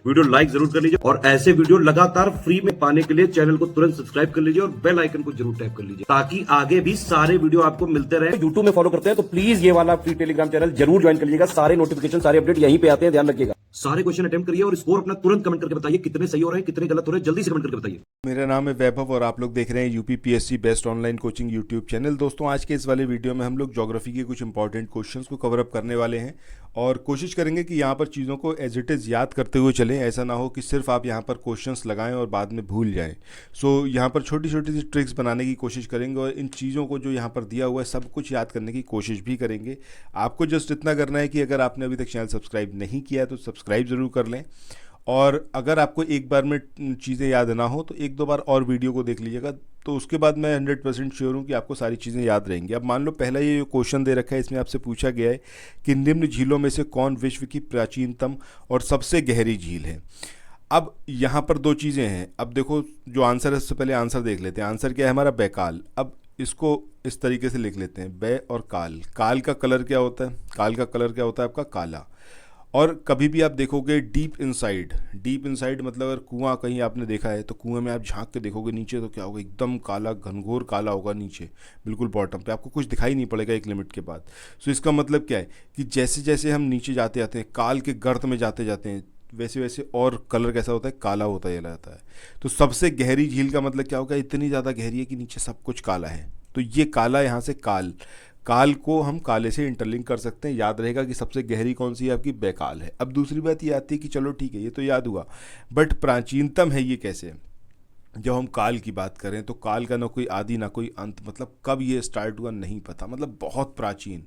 Video like जरूर कर लीजिए और ऐसे वीडियो लगातार फ्री में पाने के लिए चैनल को तुरंत सब्सक्राइब कर लीजिए और बेल आइकन को जरूर टैप कर लीजिए ताकि आगे भी सारे वीडियो आपको मिलते रहे। यूट्यूब में फॉलो करते हैं तो प्लीज ये वाला फ्री टेलीग्राम चैनल जरूर ज्वाइन कर लीजिएगा। सारे नोटिफिकेशन सारे अपडेट यहीं पे आते हैं, ध्यान रखिएगा। सारे क्वेश्चन अटेम्प्ट करिए और स्कोर अपना तुरंत कमेंट करके बताइए कितने सही हो रहे हैं कितने गलत हो रहे हैं, जल्दी से कमेंट करके बताइए। मेरा नाम है वैभव और आप लोग देख रहे हैं UPPSC best online coaching YouTube channel. दोस्तों आज के इस वाले वीडियो में हम लोग ज्योग्राफी के कुछ इंपॉर्टेंट क्वेश्चंस को कवर अप करने वाले हैं और कोशिश करेंगे कि यहाँ पर चीज़ों को एज इट इज़ याद करते हुए चलें। ऐसा ना हो कि सिर्फ आप यहाँ पर क्वेश्चंस लगाएं और बाद में भूल जाएं। सो यहाँ पर छोटी छोटी सी ट्रिक्स बनाने की कोशिश करेंगे और इन चीज़ों को जो यहाँ पर दिया हुआ है सब कुछ याद करने की कोशिश भी करेंगे। आपको जस्ट इतना करना है कि अगर आपने अभी तक चैनल सब्सक्राइब नहीं किया है तो सब्सक्राइब ज़रूर कर लें और अगर आपको एक बार में चीज़ें याद ना हो तो एक दो बार और वीडियो को देख लीजिएगा, तो उसके बाद मैं 100% श्योर हूँ कि आपको सारी चीज़ें याद रहेंगी। अब मान लो पहला ये क्वेश्चन दे रखा है, इसमें आपसे पूछा गया है कि निम्न झीलों में से कौन विश्व की प्राचीनतम और सबसे गहरी झील है। अब यहाँ पर दो चीज़ें हैं। अब देखो जो आंसर है उससे पहले आंसर देख लेते हैं। आंसर क्या है हमारा? बैकाल। अब इसको इस तरीके से लिख लेते हैं, बै और काल। काल का कलर क्या होता है? काल का कलर क्या होता है आपका? काला। और कभी भी आप देखोगे डीप इनसाइड मतलब अगर कुआं कहीं आपने देखा है तो कुएं में आप झांक के देखोगे नीचे तो क्या होगा? एकदम काला, घनघोर काला होगा नीचे, बिल्कुल बॉटम पे आपको कुछ दिखाई नहीं पड़ेगा एक लिमिट के बाद। सो इसका मतलब क्या है कि जैसे जैसे हम नीचे जाते जाते हैं, काल के गर्त में जाते जाते हैं, वैसे वैसे और कलर कैसा होता है? काला होता ही रहता है। तो सबसे गहरी झील का मतलब क्या होगा? इतनी ज़्यादा गहरी है कि नीचे सब कुछ काला है। तो ये काला यहाँ से काल को हम काले से इंटरलिंक कर सकते हैं। याद रहेगा कि सबसे गहरी कौन सी है आपकी? बैकाल है। अब दूसरी बात ये आती है कि चलो ठीक है ये तो याद हुआ, बट प्राचीनतम है ये कैसे? जब हम काल की बात करें तो काल का ना कोई आदि ना कोई अंत, मतलब कब ये स्टार्ट हुआ नहीं पता, मतलब बहुत प्राचीन।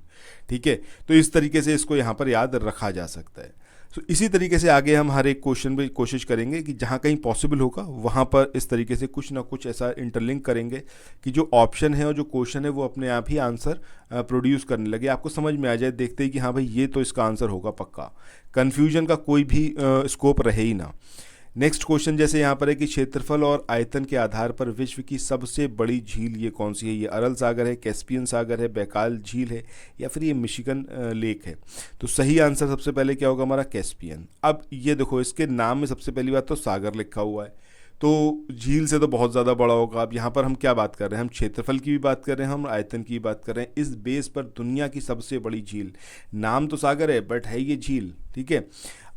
ठीक है, तो इस तरीके से इसको यहाँ पर याद रखा जा सकता है। सो इसी तरीके से आगे हम हर एक क्वेश्चन में कोशिश करेंगे कि जहाँ कहीं पॉसिबल होगा वहाँ पर इस तरीके से कुछ ना कुछ ऐसा इंटरलिंक करेंगे कि जो ऑप्शन है और जो क्वेश्चन है वो अपने आप ही आंसर प्रोड्यूस करने लगे, आपको समझ में आ जाए देखते ही कि हाँ भाई ये तो इसका आंसर होगा पक्का। कन्फ्यूजन का कोई भी स्कोप रहे ही ना। नेक्स्ट क्वेश्चन जैसे यहाँ पर है कि क्षेत्रफल और आयतन के आधार पर विश्व की सबसे बड़ी झील ये कौन सी है? ये अरल सागर है, कैस्पियन सागर है, बैकाल झील है या फिर ये मिशिगन लेक है? तो सही आंसर सबसे पहले क्या होगा हमारा? कैस्पियन। अब ये देखो इसके नाम में सबसे पहली बात तो सागर लिखा हुआ है, तो झील से तो बहुत ज़्यादा बड़ा होगा। अब यहाँ पर हम क्या बात कर रहे हैं? हम क्षेत्रफल की भी बात कर रहे हैं, हम आयतन की भी बात कर रहे हैं। इस बेस पर दुनिया की सबसे बड़ी झील, नाम तो सागर है बट है ये झील। ठीक है,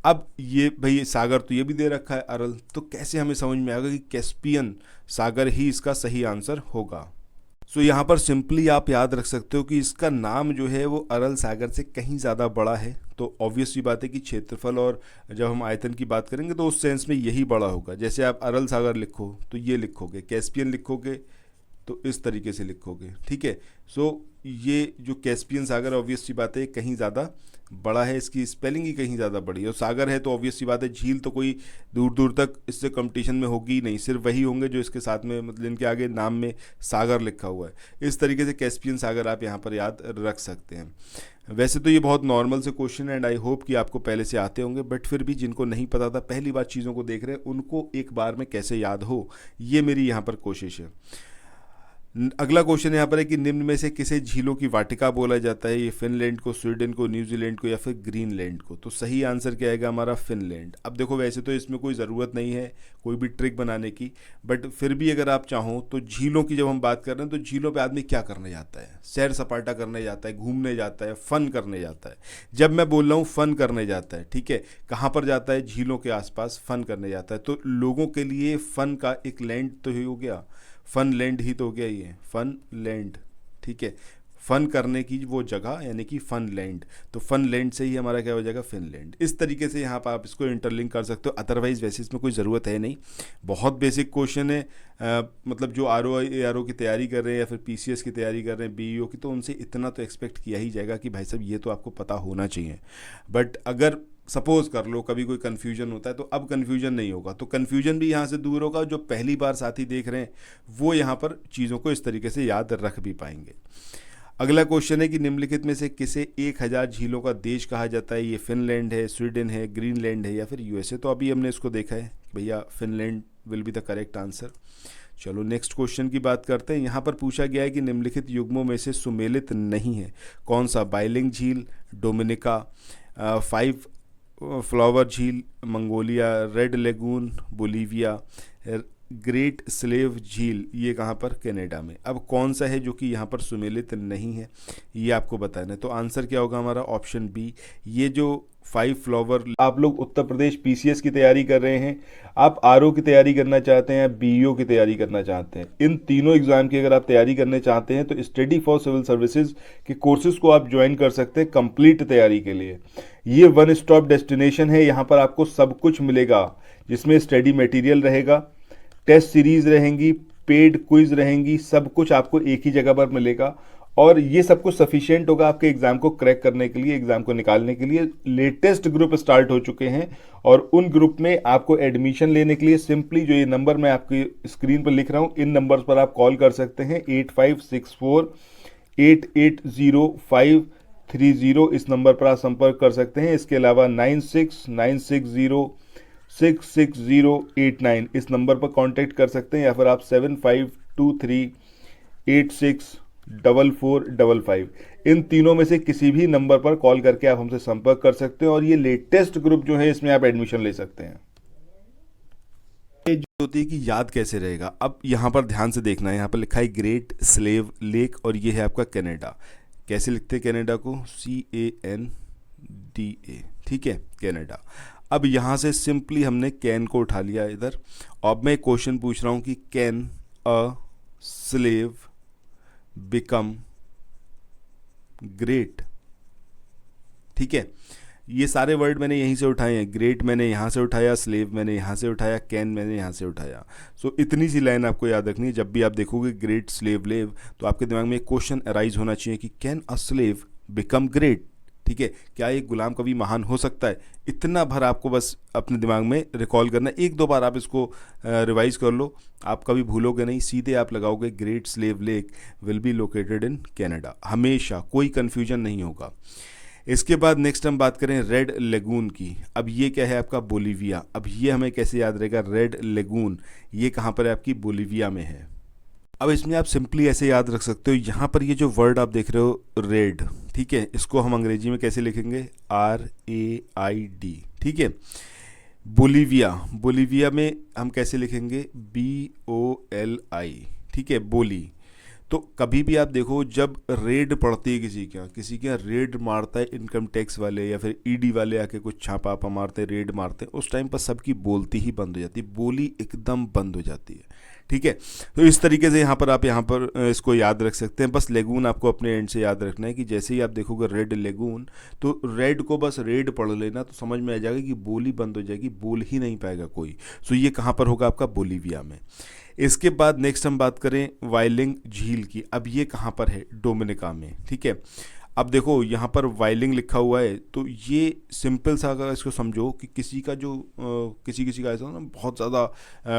अब ये भाई सागर तो ये भी दे रखा है अरल, तो कैसे हमें समझ में आएगा कि कैस्पियन सागर ही इसका सही आंसर होगा? सो यहाँ पर सिंपली आप याद रख सकते हो कि इसका नाम जो है वो अरल सागर से कहीं ज़्यादा बड़ा है। तो ऑब्वियस सी बात है कि क्षेत्रफल और जब हम आयतन की बात करेंगे तो उस सेंस में यही बड़ा होगा। जैसे आप अरल सागर लिखो तो ये लिखोगे, कैस्पियन लिखोगे तो इस तरीके से लिखोगे। ठीक है, सो ये जो कैस्पियन सागर ऑब्वियस सी बात है कहीं ज़्यादा बड़ा है, इसकी स्पेलिंग ही कहीं ज़्यादा बड़ी है। और सागर है तो ऑब्वियस सी बात है झील तो कोई दूर दूर तक इससे कंपटीशन में होगी ही नहीं, सिर्फ वही होंगे जो इसके साथ में मतलब इनके आगे नाम में सागर लिखा हुआ है। इस तरीके से कैस्पियन सागर आप यहाँ पर याद रख सकते हैं। वैसे तो ये बहुत नॉर्मल से क्वेश्चन है एंड आई होप कि आपको पहले से आते होंगे, बट फिर भी जिनको नहीं पता था पहली बार चीज़ों को देख रहे हैं उनको एक बार में कैसे याद हो, ये मेरी यहाँ पर कोशिश है। अगला क्वेश्चन यहाँ पर है कि निम्न में से किसे झीलों की वाटिका बोला जाता है? ये फिनलैंड को, स्वीडन को, न्यूजीलैंड को या फिर ग्रीनलैंड को? तो सही आंसर क्या आएगा हमारा? फिनलैंड। अब देखो वैसे तो इसमें कोई ज़रूरत नहीं है कोई भी ट्रिक बनाने की, बट फिर भी अगर आप चाहो तो झीलों की जब हम बात कर रहे हैं तो झीलों पे आदमी क्या करने जाता है? सैर सपाटा करने जाता है, घूमने जाता है, फ़न करने जाता है। जब मैं बोल रहा हूँ फ़न करने जाता है, ठीक है, कहाँ पर जाता है? झीलों के आसपास फ़न करने जाता है। तो लोगों के लिए फ़न का एक लैंड तो ही हो गया, फन लैंड ही तो हो गया ये, फन लैंड। ठीक है, फन करने की वो जगह यानी कि फन लैंड, तो फन लैंड से ही हमारा क्या हो जाएगा? फिनलैंड। इस तरीके से यहाँ पर आप इसको इंटरलिंक कर सकते हो, अदरवाइज वैसे इसमें कोई ज़रूरत है नहीं। बहुत बेसिक क्वेश्चन है, मतलब जो आर ओ की तैयारी कर रहे हैं या फिर पीसीएस की तैयारी कर रहे हैं, बीईओ की, तो उनसे इतना तो एक्सपेक्ट किया ही जाएगा कि भाई साहब ये तो आपको पता होना चाहिए। बट अगर सपोज कर लो कभी कोई कन्फ्यूजन होता है तो अब कन्फ्यूजन नहीं होगा, तो कन्फ्यूजन भी यहाँ से दूर होगा। जो पहली बार साथी देख रहे हैं वो यहाँ पर चीज़ों को इस तरीके से याद रख भी पाएंगे। अगला क्वेश्चन है कि निम्नलिखित में से किसे 1000 झीलों का देश कहा जाता है? ये फिनलैंड है, स्वीडन है, ग्रीनलैंड है या फिर यूएसए? तो अभी हमने इसको देखा है भैया, Finland will be the correct answer. चलो नेक्स्ट क्वेश्चन की बात करते हैं। यहाँ पर पूछा गया है कि निम्नलिखित युग्मों में से सुमेलित नहीं है कौन सा? बाइलिंग झील, डोमिनिका, 5 फ्लावर झील Mongolia, red lagoon Bolivia, great slave झील ये कहाँ पर, कनाडा में। अब कौन सा है जो कि यहाँ पर सुमेलित नहीं है ये आपको बताना है। तो आंसर क्या होगा हमारा, ऑप्शन बी। ये जो 5 फ्लावर, आप लोग उत्तर प्रदेश पीसीएस की तैयारी कर रहे हैं, आप आरओ की तैयारी करना चाहते हैं, बीईओ की तैयारी करना चाहते हैं, इन तीनों एग्जाम की अगर आप तैयारी करने चाहते हैं तो स्टडी फॉर सिविल सर्विसेज के कोर्सेज को आप ज्वाइन कर सकते हैं कंप्लीट तैयारी के लिए। ये वन स्टॉप डेस्टिनेशन है, यहाँ पर आपको सब कुछ मिलेगा, जिसमें स्टडी मटेरियल रहेगा, टेस्ट सीरीज रहेंगी, पेड क्विज रहेंगी, सब कुछ आपको एक ही जगह पर मिलेगा। और ये सब कुछ सफिशिएंट होगा आपके एग्जाम को क्रैक करने के लिए, एग्जाम को निकालने के लिए। लेटेस्ट ग्रुप स्टार्ट हो चुके हैं और उन ग्रुप में आपको एडमिशन लेने के लिए सिंपली जो ये नंबर मैं आपकी स्क्रीन पर लिख रहा हूँ, इन नंबर्स पर आप कॉल कर सकते हैं। 8564880530 इस नंबर पर आप संपर्क कर सकते हैं। इसके अलावा 9696066089 इस नंबर पर कांटेक्ट कर सकते हैं, या फिर आप 7523864455 इन तीनों में से किसी भी नंबर पर कॉल करके आप हमसे संपर्क कर सकते हैं और ये लेटेस्ट ग्रुप जो है इसमें आप एडमिशन ले सकते हैं। ये जो होती है कि याद कैसे रहेगा, अब यहाँ पर ध्यान से देखना है, यहाँ पर लिखा है ग्रेट स्लेव लेक और ये है आपका कनाडा। कैसे लिखते हैं कनाडा को, CANDA, ठीक है, कनाडा। अब यहाँ से सिंपली हमने कैन को उठा लिया इधर। अब मैं क्वेश्चन पूछ रहा हूँ कि can a slave become great, ठीक है। ये सारे वर्ड मैंने यहीं से उठाए हैं, ग्रेट मैंने यहाँ से उठाया, स्लेव मैंने यहाँ से उठाया, कैन मैंने यहाँ से उठाया। सो इतनी सी लाइन आपको याद रखनी है। जब भी आप देखोगे ग्रेट स्लेव लेव तो आपके दिमाग में एक क्वेश्चन अराइज होना चाहिए कि can a slave become great, ठीक है, क्या एक गुलाम कभी महान हो सकता है। इतना भर आपको बस अपने दिमाग में रिकॉल करना है। एक दो बार आप इसको रिवाइज कर लो, आप कभी भूलोगे नहीं। सीधे आप लगाओगे great slave lake will be located in Canada, हमेशा कोई कन्फ्यूजन नहीं होगा। इसके बाद नेक्स्ट हम बात करें रेड लेगून की। अब ये क्या है आपका, बोलीविया। अब ये हमें कैसे याद रहेगा, रेड लेगून ये कहाँ पर है आपकी, बोलीविया में है। अब इसमें आप सिंपली ऐसे याद रख सकते हो, यहाँ पर ये जो वर्ड आप देख रहे हो रेड, ठीक है, इसको हम अंग्रेजी में कैसे लिखेंगे, RAID, ठीक है। बोलीविया, बोलीविया में हम कैसे लिखेंगे, BOLI, ठीक है, बोली। तो कभी भी आप देखो जब रेड पड़ती है किसी के यहाँ रेड मारता है इनकम टैक्स वाले या फिर ED वाले आके कुछ छापा आपा मारते हैं, रेड मारते हैं, उस टाइम पर सबकी बोलती ही बंद हो जाती है, बोली एकदम बंद हो जाती है, ठीक है। तो इस तरीके से यहाँ पर इसको याद रख सकते हैं। बस लेगून आपको अपने एंड से याद रखना है कि जैसे ही आप देखोगे रेड लेगून तो रेड को बस रेड पढ़ लेना, तो समझ में आ जाएगा कि बोली बंद हो जाएगी, बोल ही नहीं पाएगा कोई। सो ये कहाँ पर होगा आपका, बोलीविया में। इसके बाद नेक्स्ट हम बात करें वाइलिंग झील की। अब ये कहाँ पर है, डोमिनिका में, ठीक है। अब देखो यहाँ पर वाइलिंग लिखा हुआ है, तो ये सिंपल सा अगर इसको समझो कि किसी का जो किसी का ऐसा ना बहुत ज़्यादा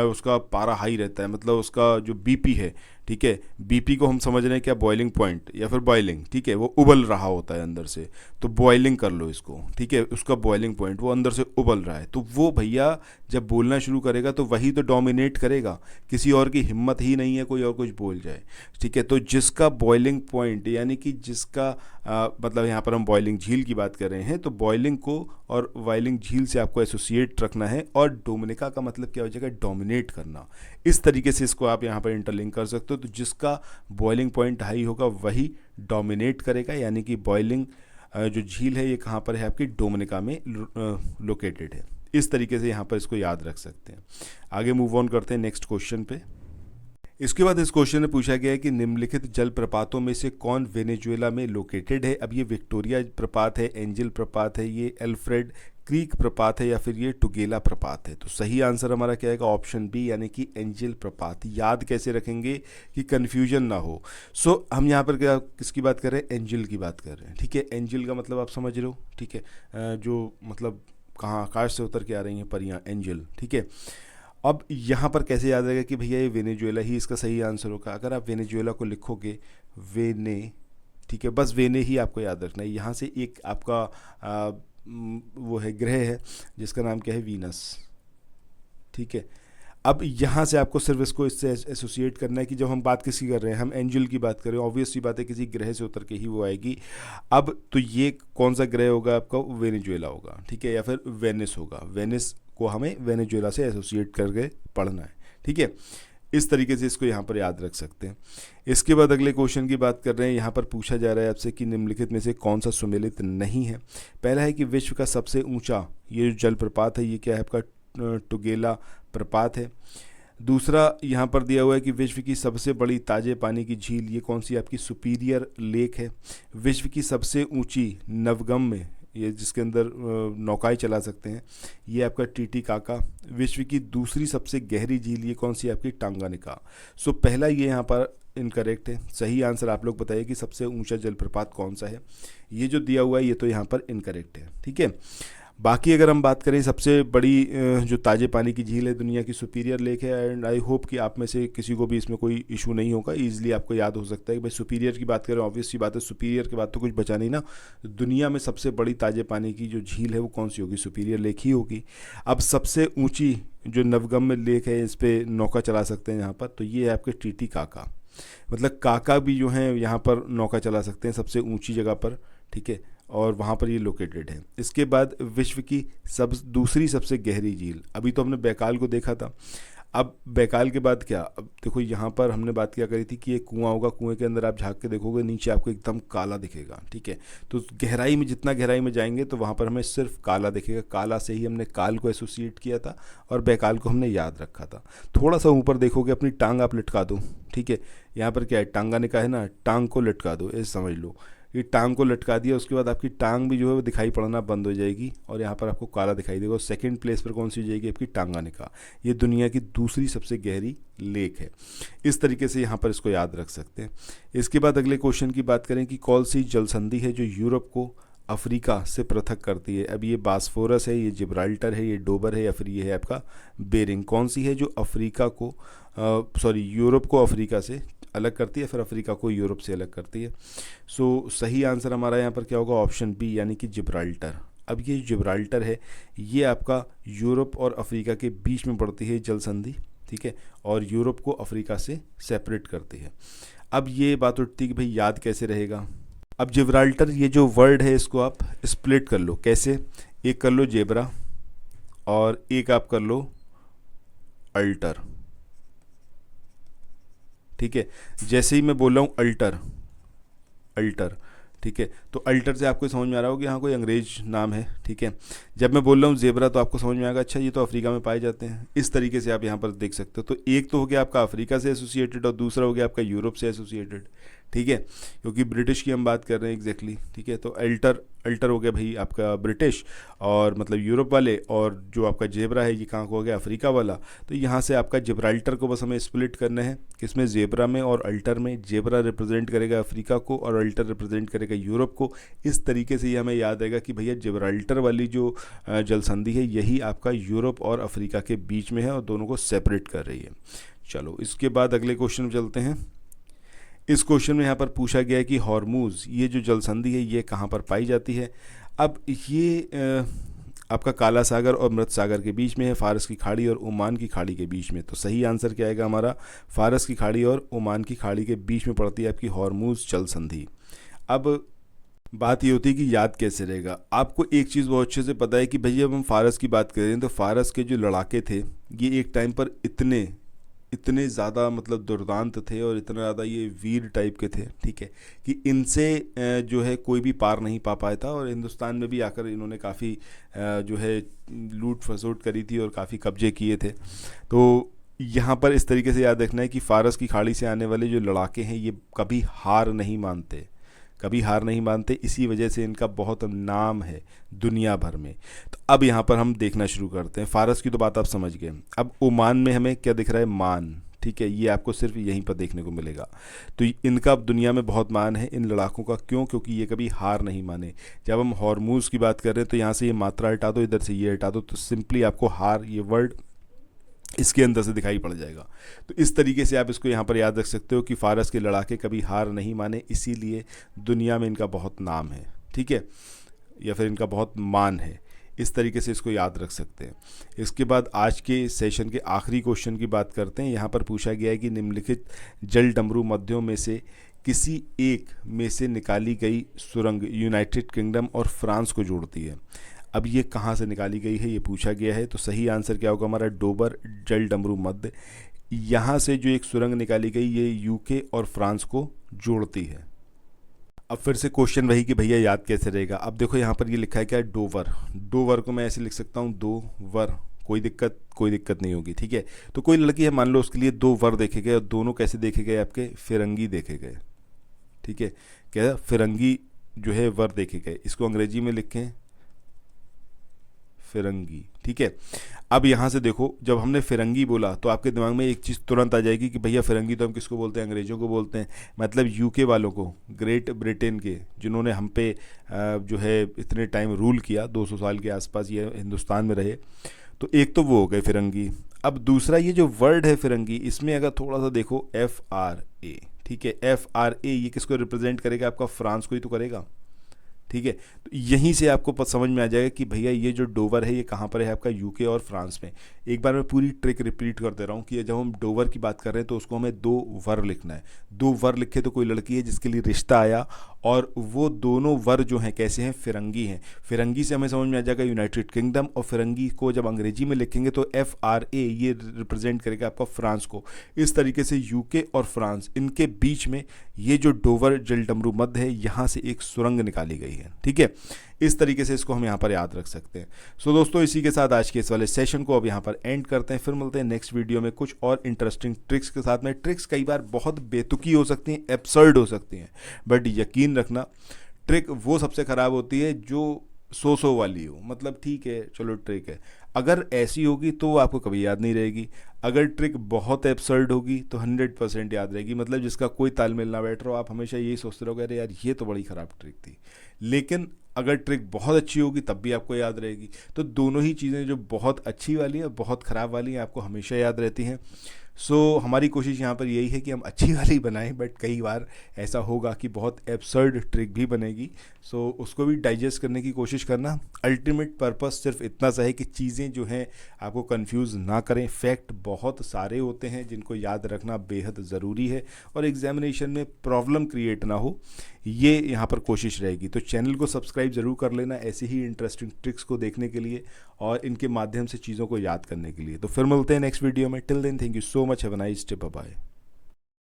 उसका पारा हाई रहता है, मतलब उसका जो BP है, ठीक है, BP को हम समझ रहे हैं क्या, बॉइलिंग पॉइंट या फिर बॉइलिंग, ठीक है, वो उबल रहा होता है अंदर से, तो बॉइलिंग कर लो इसको, ठीक है, उसका बॉइलिंग पॉइंट वो अंदर से उबल रहा है, तो वो भैया जब बोलना शुरू करेगा तो वही तो डोमिनेट करेगा, किसी और की हिम्मत ही नहीं है कोई और कुछ बोल जाए, ठीक है। तो जिसका बॉइलिंग पॉइंट यानी कि जिसका मतलब यहाँ पर हम बॉइलिंग झील की बात कर रहे हैं, तो बॉइलिंग को और वाइलिंग झील से आपको एसोसिएट रखना है, और डोमिनिका का मतलब क्या हो जाएगा, डोमिनेट करना। इस तरीके से इसको आप यहाँ पर इंटरलिंक कर सकते हो। तो जिसका बॉइलिंग पॉइंट हाई होगा वही डोमिनेट करेगा, यानी कि बॉइलिंग जो झील है ये कहाँ पर है आपकी, डोमिनिका में लोकेटेड है। इस तरीके से यहाँ पर इसको याद रख सकते हैं। आगे मूव ऑन करते हैं नेक्स्ट क्वेश्चन पे। इसके बाद इस क्वेश्चन में पूछा गया है कि निम्नलिखित जलप्रपातों में से कौन वेनेजुएला में लोकेटेड है। अब ये विक्टोरिया प्रपात है, एंजल प्रपात है, ये एल्फ्रेड क्रीक प्रपात है, या फिर ये टुगेला प्रपात है। तो सही आंसर हमारा क्या आएगा, ऑप्शन बी, यानी कि एंजल प्रपात। याद कैसे रखेंगे कि कन्फ्यूजन ना हो। सो हम यहाँ पर क्या किसकी बात कर रहे हैं, एंजल की बात कर रहे हैं, ठीक है। एंजल का मतलब आप समझ रहे हो, ठीक है, जो मतलब कहाँ आकाश से उतर के आ रही हैं परियाँ, एंजल, ठीक है। अब यहाँ पर कैसे याद रहेगा कि भैया ये वेनेजुएला ही इसका सही आंसर होगा। अगर आप वेनेजुएला को लिखोगे वेने, ठीक है, बस वेने ही आपको याद रखना है। यहाँ से एक आपका वो है ग्रह है जिसका नाम क्या है, वीनस, ठीक है। अब यहाँ से आपको सिर्फ इसको इससे एसोसिएट करना है कि जब हम बात किसकी कर रहे हैं, हम एंजल की बात कर रहे हैं, ऑब्वियस सी बात है किसी ग्रह से उतर के ही वो आएगी। अब तो ये कौन सा ग्रह होगा आपका, वेनेजुएला होगा, ठीक है, या फिर वेनिस होगा। वेनिस को हमें वेनेजुएला से एसोसिएट करके पढ़ना है, ठीक है। इस तरीके से इसको यहाँ पर याद रख सकते हैं। इसके बाद अगले क्वेश्चन की बात कर रहे हैं। यहाँ पर पूछा जा रहा है आपसे कि निम्नलिखित में से कौन सा सुमेलित नहीं है। पहला है कि विश्व का सबसे ऊंचा ये जो जलप्रपात है ये क्या है आपका, टुगेला प्रपात है। दूसरा यहाँ पर दिया हुआ है कि विश्व की सबसे बड़ी ताजे पानी की झील ये कौन सी आपकी, सुपीरियर लेक है। विश्व की सबसे ऊंची नवगम्य, ये जिसके अंदर नौकाएं चला सकते हैं, ये आपका टीटीकाका। विश्व की दूसरी सबसे गहरी झील ये कौन सी आपकी, टांगानिका। सो पहला ये यहाँ पर इनकरेक्ट है। सही आंसर आप लोग बताइए कि सबसे ऊंचा जलप्रपात कौन सा है। ये जो दिया हुआ है ये तो यहाँ पर इनकरेक्ट है, ठीक है। बाकी अगर हम बात करें सबसे बड़ी जो ताजे पानी की झील है दुनिया की, सुपीरियर लेक है। एंड आई होप कि आप में से किसी को भी इसमें कोई इशू नहीं होगा, ईजिली आपको याद हो सकता है कि भाई सुपीरियर की बात करें, ऑब्वियस सी बात है सुपीरियर के बाद तो कुछ बचा नहीं ना। दुनिया में सबसे बड़ी ताजे पानी की जो झील है वो कौन सी होगी, सुपीरियर लेक ही होगी। अब सबसे ऊँची जो नवगम्य लेक है इस पर नौका चला सकते हैं यहाँ पर, तो ये है आपके टीटीकाका। मतलब काका भी जो है यहाँ पर नौका चला सकते हैं सबसे ऊंची जगह पर, ठीक है, और वहाँ पर ये लोकेटेड है। इसके बाद विश्व की दूसरी सबसे गहरी झील, अभी तो हमने बैकाल को देखा था। अब बैकाल के बाद क्या, अब देखो यहाँ पर हमने बात क्या करी थी कि एक कुआं होगा, कुएं के अंदर आप झांक के देखोगे नीचे आपको एकदम काला दिखेगा, ठीक है। तो गहराई में जितना गहराई में जाएंगे तो वहाँ पर हमें सिर्फ काला दिखेगा। काला से ही हमने काल को एसोसिएट किया था और बैकाल को हमने याद रखा था। थोड़ा सा ऊपर देखोगे, अपनी टांग आप लटका दो, ठीक है। यहाँ पर क्या है, टांगानिका है ना, टांग को लटका दो, ऐसे समझ लो। ये टांग को लटका दिया, उसके बाद आपकी टांग भी जो है वो दिखाई पड़ना बंद हो जाएगी और यहाँ पर आपको काला दिखाई देगा। और सेकंड प्लेस पर कौन सी हो जाएगी आपकी, टांगानिका। ये दुनिया की दूसरी सबसे गहरी लेक है। इस तरीके से यहाँ पर इसको याद रख सकते हैं। इसके बाद अगले क्वेश्चन की बात करें कि कौन सी जलसंधि है जो यूरोप को अफ्रीका से पृथक करती है। अब ये बास्फोरस है, ये जिब्राल्टर है, ये डोबर है, या फिर ये है आपका बेरिंग। कौन सी है जो अफ्रीका को यूरोप को अफ्रीका से अलग करती है, फिर अफ्रीका को यूरोप से अलग करती है। सो सही आंसर हमारा यहाँ पर क्या होगा, ऑप्शन बी, यानी कि जिब्राल्टर। अब ये जिब्राल्टर है ये आपका यूरोप और अफ्रीका के बीच में पड़ती है जल संधि, ठीक है, और यूरोप को अफ्रीका से सेपरेट करती है। अब ये बात उठती है कि भाई याद कैसे रहेगा। अब जिब्राल्टर ये जो वर्ड है इसको आप स्प्लिट कर लो। कैसे, एक कर लो जेब्रा और एक आप कर लो अल्टर, ठीक है। जैसे ही मैं बोल रहा हूँ अल्टर, अल्टर, ठीक है, तो अल्टर से आपको समझ में आ रहा होगा कि यहाँ कोई अंग्रेज नाम है, ठीक है। जब मैं बोल रहा हूँ जेब्रा तो आपको समझ में आएगा अच्छा ये तो अफ्रीका में पाए जाते हैं। इस तरीके से आप यहाँ पर देख सकते हो। तो एक तो हो गया आपका अफ्रीका से एसोसिएटेड और दूसरा हो गया आपका यूरोप से एसोसिएटेड, ठीक है, क्योंकि ब्रिटिश की हम बात कर रहे हैं एग्जैक्टली, ठीक है। तो अल्टर, अल्टर हो गया भाई आपका ब्रिटिश और मतलब यूरोप वाले, और जो आपका जेब्रा है ये कहाँ को हो गया, अफ्रीका वाला। तो यहाँ से आपका जिब्राल्टर को बस हमें स्प्लिट करना है, किसमें, जेब्रा में और अल्टर में। जेब्रा रिप्रेजेंट करेगा अफ्रीका को और अल्टर रिप्रेजेंट करेगा यूरोप को। इस तरीके से ये हमें याद रहेगा कि भैया जिब्राल्टर वाली जो जलसंधि है यही आपका यूरोप और अफ्रीका के बीच में है और दोनों को सेपरेट कर रही है। चलो इसके बाद अगले क्वेश्चन में चलते हैं। इस क्वेश्चन में यहाँ पर पूछा गया है कि हॉर्मूज ये जो जलसंधि है ये कहाँ पर पाई जाती है। अब ये आपका काला सागर और मृत सागर के बीच में है, फारस की खाड़ी और ओमान की खाड़ी के बीच में। तो सही आंसर क्या आएगा हमारा, फारस की खाड़ी और ओमान की खाड़ी के बीच में पड़ती है आपकी हॉर्मूज जलसंधि। अब बात ये होती है कि याद कैसे रहेगा। आपको एक चीज़ बहुत अच्छे से पता है कि भैया जब हम फारस की बात करें तो फारस के जो लड़ाके थे ये एक टाइम पर इतने ज़्यादा मतलब दुर्दांत थे और इतना ज़्यादा ये वीर टाइप के थे, ठीक है, कि इनसे जो है कोई भी पार नहीं पा पाया था। और हिंदुस्तान में भी आकर इन्होंने काफ़ी जो है लूट फसोट करी थी और काफ़ी कब्जे किए थे। तो यहाँ पर इस तरीके से याद रखना है कि फारस की खाड़ी से आने वाले जो लड़ाके हैं ये कभी हार नहीं मानते, कभी हार नहीं मानते। इसी वजह से इनका बहुत नाम है दुनिया भर में। तो अब यहाँ पर हम देखना शुरू करते हैं। फारस की तो बात आप समझ गए। अब ओमान में हमें क्या दिख रहा है, मान, ठीक है, ये आपको सिर्फ यहीं पर देखने को मिलेगा। तो इनका अब दुनिया में बहुत मान है इन लड़ाकों का। क्यों, क्योंकि ये कभी हार नहीं माने। जब हम हॉर्मूज की बात कर रहे हैं तो यहाँ से ये मात्रा हटा दो, इधर से ये हटा दो, तो सिंपली आपको हार ये वर्ड इसके अंदर से दिखाई पड़ जाएगा। तो इस तरीके से आप इसको यहाँ पर याद रख सकते हो कि फारस के लड़ाके कभी हार नहीं माने, इसीलिए दुनिया में इनका बहुत नाम है, ठीक है, या फिर इनका बहुत मान है। इस तरीके से इसको याद रख सकते हैं। इसके बाद आज के सेशन के आखिरी क्वेश्चन की बात करते हैं। यहाँ पर पूछा गया है कि निम्नलिखित जल डमरू मध्यों में से किसी एक में से निकाली गई सुरंग यूनाइटेड किंगडम और फ्रांस को जोड़ती है। अब ये कहाँ से निकाली गई है ये पूछा गया है, तो सही आंसर क्या होगा हमारा डोबर जल डमरू मध्य। यहाँ से जो एक सुरंग निकाली गई ये यूके और फ्रांस को जोड़ती है। अब फिर से क्वेश्चन वही कि भैया याद कैसे रहेगा। अब देखो यहाँ पर ये लिखा है क्या, डोवर। डोवर को मैं ऐसे लिख सकता हूँ दो वर, कोई दिक्कत नहीं होगी, ठीक है। तो कोई लड़की है, मान लो उसके लिए दो वर देखे गए, और दोनों कैसे देखे गए आपके, फिरंगी देखे गए, ठीक है। क्या फिरंगी जो है वर देखे गए, इसको अंग्रेजी में लिखें फिरंगी, ठीक है। अब यहाँ से देखो जब हमने फिरंगी बोला तो आपके दिमाग में एक चीज़ तुरंत आ जाएगी कि भैया फिरंगी तो हम किसको बोलते हैं, अंग्रेज़ों को बोलते हैं, मतलब यूके वालों को, ग्रेट ब्रिटेन के, जिन्होंने हम पे जो है इतने टाइम रूल किया, 200 साल के आसपास ये हिंदुस्तान में रहे। तो एक तो वो हो गए फिरंगी। अब दूसरा ये जो वर्ड है फिरंगी, इसमें अगर थोड़ा सा देखो FRA, ठीक है, FRA ये किसको रिप्रेजेंट करेगा, आपका फ्रांस को ही तो करेगा, ठीक है। तो यहीं से आपको समझ में आ जाएगा कि भैया ये जो डोवर है ये कहाँ पर है, आपका यूके और फ्रांस में। एक बार मैं पूरी ट्रिक रिपीट कर दे रहा हूँ कि जब हम डोवर की बात कर रहे हैं तो उसको हमें दो वर लिखना है। दो वर लिखे तो कोई लड़की है जिसके लिए रिश्ता आया, और वो दोनों वर जो हैं कैसे हैं, फिरंगी हैं। फिरंगी से हमें समझ में आ जाएगा यूनाइटेड किंगडम, और फिरंगी को जब अंग्रेजी में लिखेंगे तो FRA ये रिप्रेजेंट करेगा आपका फ्रांस को। इस तरीके से यूके और फ्रांस, इनके बीच में ये जो डोवर जल डमरू मध्य है, यहाँ से एक सुरंग निकाली गई है, ठीक है। इस तरीके से इसको हम यहाँ पर याद रख सकते हैं। सो दोस्तों, इसी के साथ आज के इस वाले सेशन को अब यहाँ पर एंड करते हैं। फिर मिलते हैं नेक्स्ट वीडियो में कुछ और इंटरेस्टिंग ट्रिक्स के साथ में। ट्रिक्स कई बार बहुत बेतुकी हो सकती हैं, एब्सर्ड हो सकती हैं, बट यकीन रखना ट्रिक वो सबसे ख़राब होती है जो सो वाली हो, मतलब ठीक है चलो ट्रिक है, अगर ऐसी होगी तो वो आपको कभी याद नहीं रहेगी। अगर ट्रिक बहुत एब्सर्ड होगी तो 100% याद रहेगी, मतलब जिसका कोई तालमेल ना बैठ रहा हो, आप हमेशा यही सोचते रहोगे अरे यार ये तो बड़ी ख़राब ट्रिक थी। लेकिन अगर ट्रिक बहुत अच्छी होगी तब भी आपको याद रहेगी। तो दोनों ही चीज़ें, जो बहुत अच्छी वाली है और बहुत ख़राब वाली हैं, आपको हमेशा याद रहती हैं। सो हमारी कोशिश यहाँ पर यही है कि हम अच्छी वाली बनाएं, बट कई बार ऐसा होगा कि बहुत एब्सर्ड ट्रिक भी बनेगी। सो उसको भी डाइजेस्ट करने की कोशिश करना। अल्टीमेट पर्पस सिर्फ इतना सा है कि चीज़ें जो हैं आपको कंफ्यूज ना करें। फैक्ट बहुत सारे होते हैं जिनको याद रखना बेहद ज़रूरी है, और एग्जामिनेशन में प्रॉब्लम क्रिएट ना हो, ये यहाँ पर कोशिश रहेगी। तो चैनल को सब्सक्राइब ज़रूर कर लेना ऐसी ही इंटरेस्टिंग ट्रिक्स को देखने के लिए और इनके माध्यम से चीज़ों को याद करने के लिए। तो फिर मिलते हैं नेक्स्ट वीडियो में। Till then, thank you so much, have a nice day, bye bye.